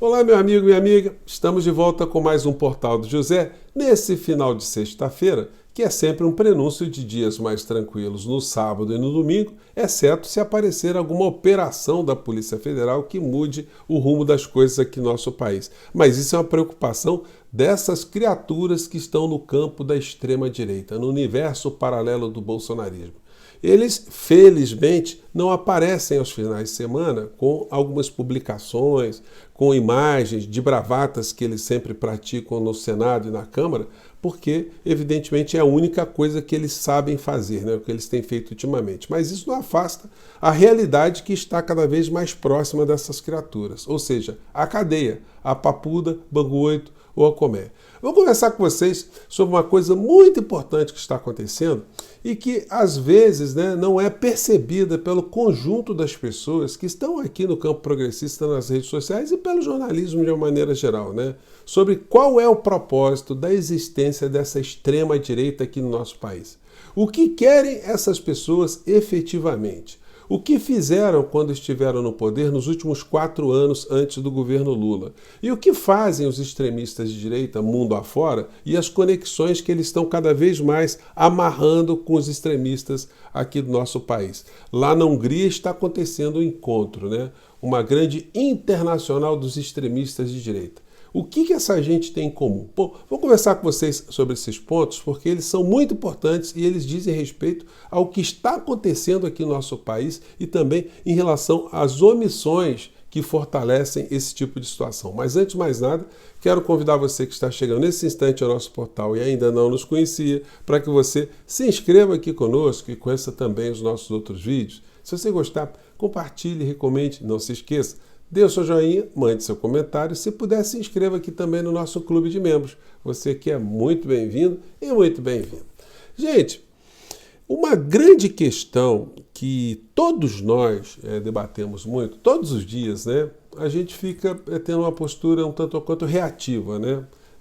Olá, meu amigo, minha amiga. Estamos de volta com mais um Portal do José, nesse final de sexta-feira, que é sempre um prenúncio de dias mais tranquilos no sábado e no domingo, exceto se aparecer alguma operação da Polícia Federal que mude o rumo das coisas aqui no nosso país. Mas isso é uma preocupação dessas criaturas que estão no campo da extrema-direita, no universo paralelo do bolsonarismo. Eles, felizmente, não aparecem aos finais de semana com algumas publicações, com imagens de bravatas que eles sempre praticam no Senado e na Câmara, porque, evidentemente, é a única coisa que eles sabem fazer, né? O que eles têm feito ultimamente. Mas isso não afasta a realidade que está cada vez mais próxima dessas criaturas, ou seja, a cadeia, a Papuda, Bangu 8 ou a Comé. Vou conversar com vocês sobre uma coisa muito importante que está acontecendo e que, às vezes, não é percebida pelo conjunto das pessoas que estão aqui no campo progressista nas redes sociais e pelo jornalismo de uma maneira geral, sobre qual é o propósito da existência dessa extrema-direita aqui no nosso país. O que querem essas pessoas efetivamente? O que fizeram quando estiveram no poder nos últimos 4 anos antes do governo Lula? E o que fazem os extremistas de direita mundo afora e as conexões que eles estão cada vez mais amarrando com os extremistas aqui do nosso país? Lá na Hungria está acontecendo um encontro, uma grande internacional dos extremistas de direita. O que essa gente tem em comum? Bom, vou conversar com vocês sobre esses pontos porque eles são muito importantes e eles dizem respeito ao que está acontecendo aqui no nosso país e também em relação às omissões que fortalecem esse tipo de situação. Mas antes de mais nada, quero convidar você que está chegando nesse instante ao nosso portal e ainda não nos conhecia, para que você se inscreva aqui conosco e conheça também os nossos outros vídeos. Se você gostar, compartilhe, recomende, não se esqueça. Dê o seu joinha, mande seu comentário. Se puder, se inscreva aqui também no nosso clube de membros. Você que é muito bem-vindo e muito bem-vindo. Gente, uma grande questão que todos nós debatemos muito, todos os dias, a gente fica tendo uma postura um tanto ou quanto reativa,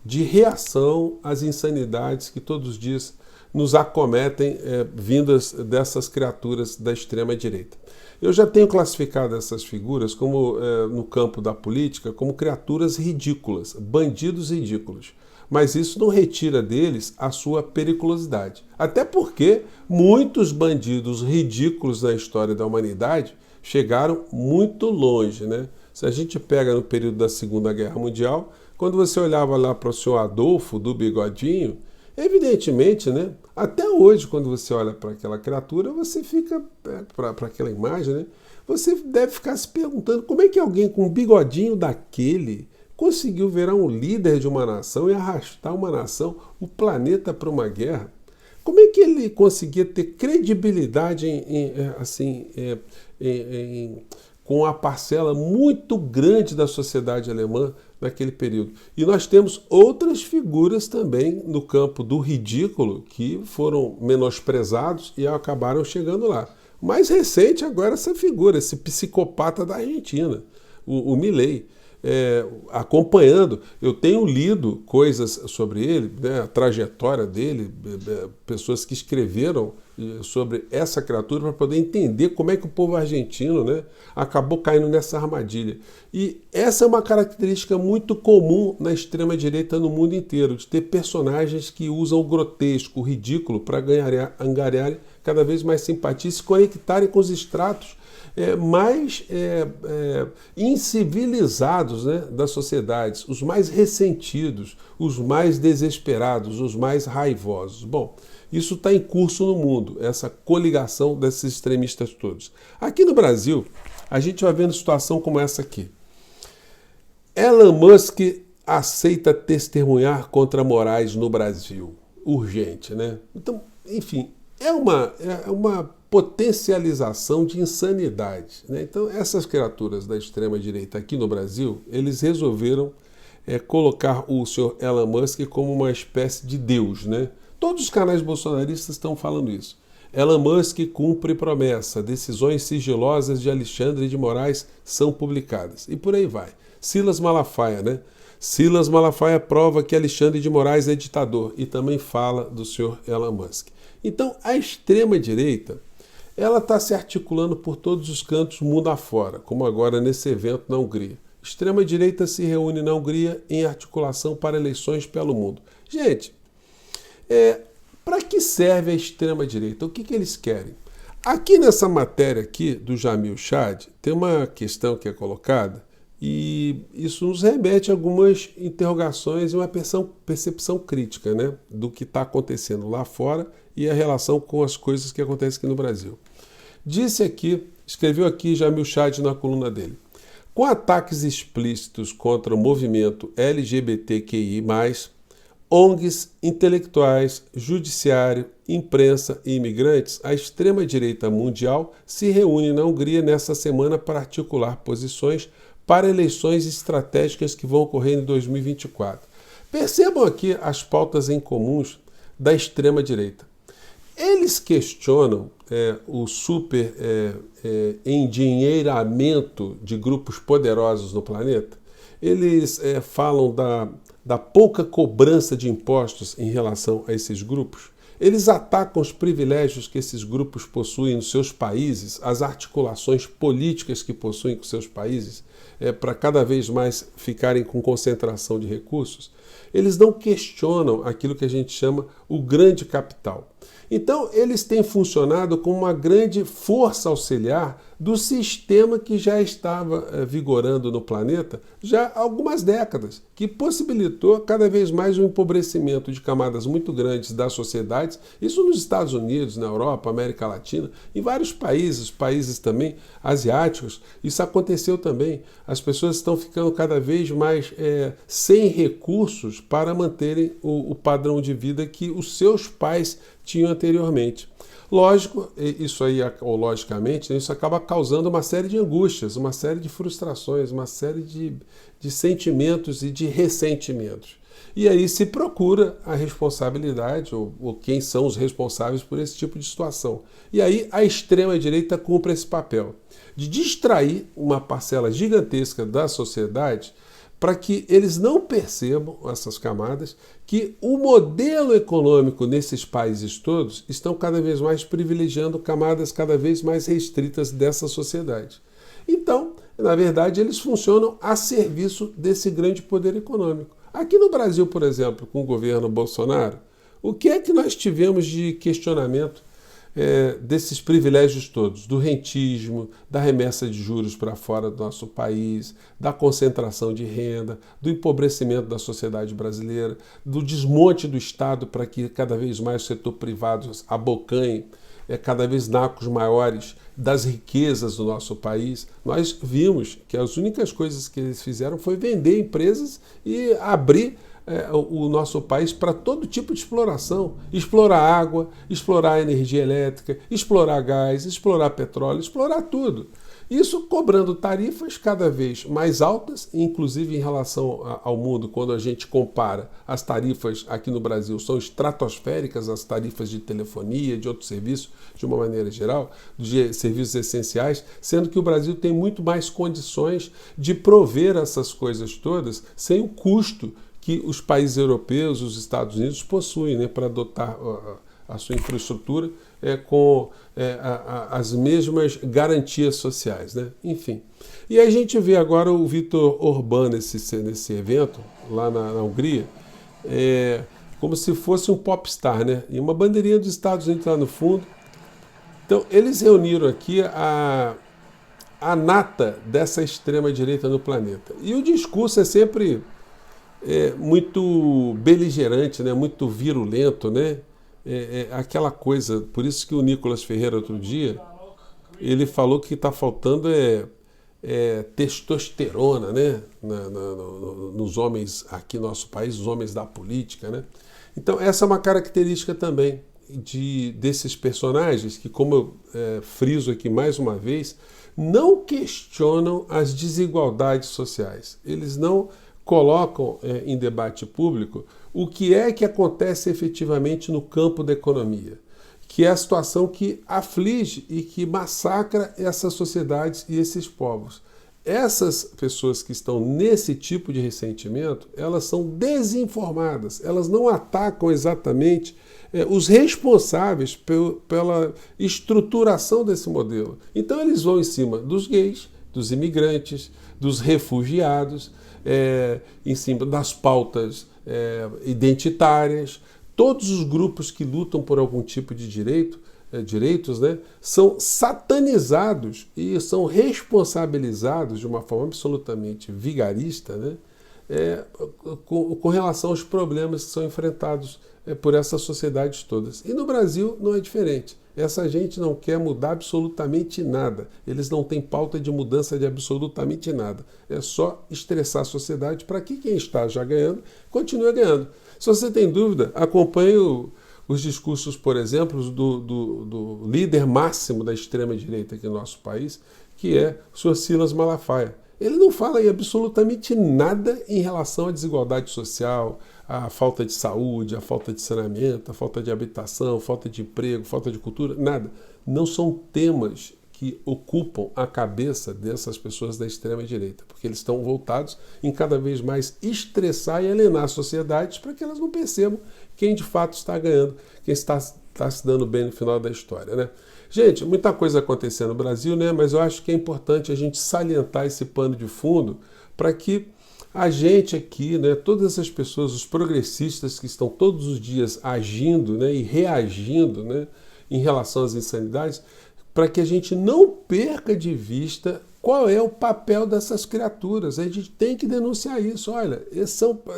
de reação às insanidades que todos os dias nos acometem vindas dessas criaturas da extrema-direita. Eu já tenho classificado essas figuras como, no campo da política, como criaturas ridículas, bandidos ridículos. Mas isso não retira deles a sua periculosidade. Até porque muitos bandidos ridículos na história da humanidade chegaram muito longe, Se a gente pega no período da Segunda Guerra Mundial, quando você olhava lá para o senhor Adolfo, do bigodinho, evidentemente, até hoje, quando você olha para aquela criatura, você fica, para aquela imagem, você deve ficar se perguntando como é que alguém com um bigodinho daquele conseguiu virar um líder de uma nação e arrastar uma nação, o planeta para uma guerra. Como é que ele conseguia ter credibilidade com a parcela muito grande da sociedade alemã naquele período? E nós temos outras figuras também no campo do ridículo que foram menosprezados e acabaram chegando lá. Mais recente agora essa figura, esse psicopata da Argentina, o Milei. Acompanhando, eu tenho lido coisas sobre ele, a trajetória dele, pessoas que escreveram sobre essa criatura para poder entender como é que o povo argentino acabou caindo nessa armadilha. E essa é uma característica muito comum na extrema-direita no mundo inteiro, de ter personagens que usam o grotesco, o ridículo, para angariarem cada vez mais simpatia e se conectarem com os estratos mais incivilizados das sociedades, os mais ressentidos, os mais desesperados, os mais raivosos. Bom, isso está em curso no mundo, essa coligação desses extremistas todos. Aqui no Brasil, a gente vai vendo situação como essa aqui. Elon Musk aceita testemunhar contra Moraes no Brasil. Urgente, Então, enfim, é uma potencialização de insanidade. Então, essas criaturas da extrema-direita aqui no Brasil, eles resolveram colocar o senhor Elon Musk como uma espécie de Deus. Todos os canais bolsonaristas estão falando isso. Elon Musk cumpre promessa, decisões sigilosas de Alexandre de Moraes são publicadas. E por aí vai. Silas Malafaia, Silas Malafaia prova que Alexandre de Moraes é ditador e também fala do senhor Elon Musk. Então, a extrema-direita, ela está se articulando por todos os cantos mundo afora, como agora nesse evento na Hungria. Extrema-direita se reúne na Hungria em articulação para eleições pelo mundo. Gente, para que serve a extrema-direita? O que eles querem? Aqui nessa matéria aqui do Jamil Chad, tem uma questão que é colocada e isso nos remete a algumas interrogações e uma percepção crítica, né, do que está acontecendo lá fora e a relação com as coisas que acontecem aqui no Brasil. Escreveu aqui Jamil Chad na coluna dele. Com ataques explícitos contra o movimento LGBTQI+, ONGs, intelectuais, judiciário, imprensa e imigrantes, a extrema-direita mundial se reúne na Hungria nesta semana para articular posições para eleições estratégicas que vão ocorrer em 2024. Percebam aqui as pautas em comuns da extrema-direita. Eles questionam o endinheiramento de grupos poderosos no planeta. Eles falam da pouca cobrança de impostos em relação a esses grupos. Eles atacam os privilégios que esses grupos possuem nos seus países, as articulações políticas que possuem com seus países, para cada vez mais ficarem com concentração de recursos. Eles não questionam aquilo que a gente chama o grande capital. Então, eles têm funcionado como uma grande força auxiliar do sistema que já estava vigorando no planeta já há algumas décadas, que possibilitou cada vez mais o empobrecimento de camadas muito grandes das sociedades, isso nos Estados Unidos, na Europa, América Latina, em vários países também asiáticos, isso aconteceu também. As pessoas estão ficando cada vez mais sem recursos para manterem o padrão de vida que os seus pais tinham anteriormente. Lógico, logicamente, isso acaba causando uma série de angústias, uma série de frustrações, uma série de sentimentos e de ressentimentos. E aí se procura a responsabilidade, ou quem são os responsáveis por esse tipo de situação. E aí a extrema-direita cumpre esse papel de distrair uma parcela gigantesca da sociedade para que eles não percebam, essas camadas, que o modelo econômico nesses países todos estão cada vez mais privilegiando camadas cada vez mais restritas dessa sociedade. Então, na verdade, eles funcionam a serviço desse grande poder econômico. Aqui no Brasil, por exemplo, com o governo Bolsonaro, o que é que nós tivemos de questionamento desses privilégios todos, do rentismo, da remessa de juros para fora do nosso país, da concentração de renda, do empobrecimento da sociedade brasileira, do desmonte do Estado para que cada vez mais o setor privado abocanhe cada vez nacos maiores das riquezas do nosso país. Nós vimos que as únicas coisas que eles fizeram foi vender empresas e abrir o nosso país para todo tipo de exploração. Explorar água, explorar energia elétrica, explorar gás, explorar petróleo, explorar tudo. Isso cobrando tarifas cada vez mais altas, inclusive em relação ao mundo, quando a gente compara as tarifas aqui no Brasil, são estratosféricas as tarifas de telefonia, de outros serviços, de uma maneira geral, de serviços essenciais, sendo que o Brasil tem muito mais condições de prover essas coisas todas sem o custo que os países europeus, os Estados Unidos possuem, né, para dotar a sua infraestrutura com as mesmas garantias sociais, né? Enfim. E aí a gente vê agora o Viktor Orbán nesse evento, lá na Hungria, como se fosse um popstar, né? E uma bandeirinha dos Estados Unidos lá no fundo. Então, eles reuniram aqui a nata dessa extrema-direita no planeta. E o discurso é sempre muito beligerante, né? Muito virulento, né? Aquela coisa, por isso que o Nicolas Ferreira outro dia, ele falou que está faltando testosterona, né? Nos homens aqui no nosso país, os homens da política, né? Então essa é uma característica também desses personagens que, como eu friso aqui mais uma vez, não questionam as desigualdades sociais. Eles não colocam em debate público o que é que acontece efetivamente no campo da economia, que é a situação que aflige e que massacra essas sociedades e esses povos. Essas pessoas que estão nesse tipo de ressentimento, elas são desinformadas, elas não atacam exatamente os responsáveis pela estruturação desse modelo. Então eles vão em cima dos gays, dos imigrantes, dos refugiados, em cima das pautas identitárias. Todos os grupos que lutam por algum tipo de direitos, né, são satanizados e são responsabilizados de uma forma absolutamente vigarista, né, com relação aos problemas que são enfrentados por essas sociedades todas. E no Brasil não é diferente. Essa gente não quer mudar absolutamente nada. Eles não têm pauta de mudança de absolutamente nada. É só estressar a sociedade para que quem está já ganhando continue ganhando. Se você tem dúvida, acompanhe os discursos, por exemplo, do líder máximo da extrema-direita aqui no nosso país, que é o senhor Silas Malafaia. Ele não fala em absolutamente nada em relação à desigualdade social, à falta de saúde, à falta de saneamento, à falta de habitação, falta de emprego, falta de cultura, nada. Não são temas que ocupam a cabeça dessas pessoas da extrema-direita, porque eles estão voltados em cada vez mais estressar e alienar as sociedades para que elas não percebam quem de fato está ganhando, quem está se dando bem no final da história, né? Gente, muita coisa acontecendo no Brasil, né? Mas eu acho que é importante a gente salientar esse pano de fundo para que a gente aqui, né, todas essas pessoas, os progressistas que estão todos os dias agindo, né, e reagindo, né, em relação às insanidades, para que a gente não perca de vista qual é o papel dessas criaturas. A gente tem que denunciar isso. Olha,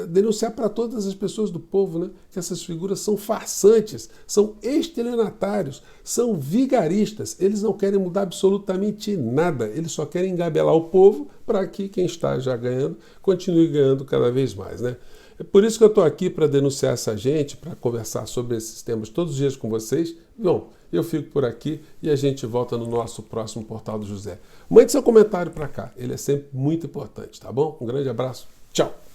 denunciar para todas as pessoas do povo, né, que essas figuras são farsantes, são estelionatários, são vigaristas. Eles não querem mudar absolutamente nada. Eles só querem engabelar o povo para que quem está já ganhando continue ganhando cada vez mais, né? É por isso que eu estou aqui para denunciar essa gente, para conversar sobre esses temas todos os dias com vocês. Bom, eu fico por aqui e a gente volta no nosso próximo Portal do José. Mande seu comentário para cá, ele é sempre muito importante, tá bom? Um grande abraço, tchau!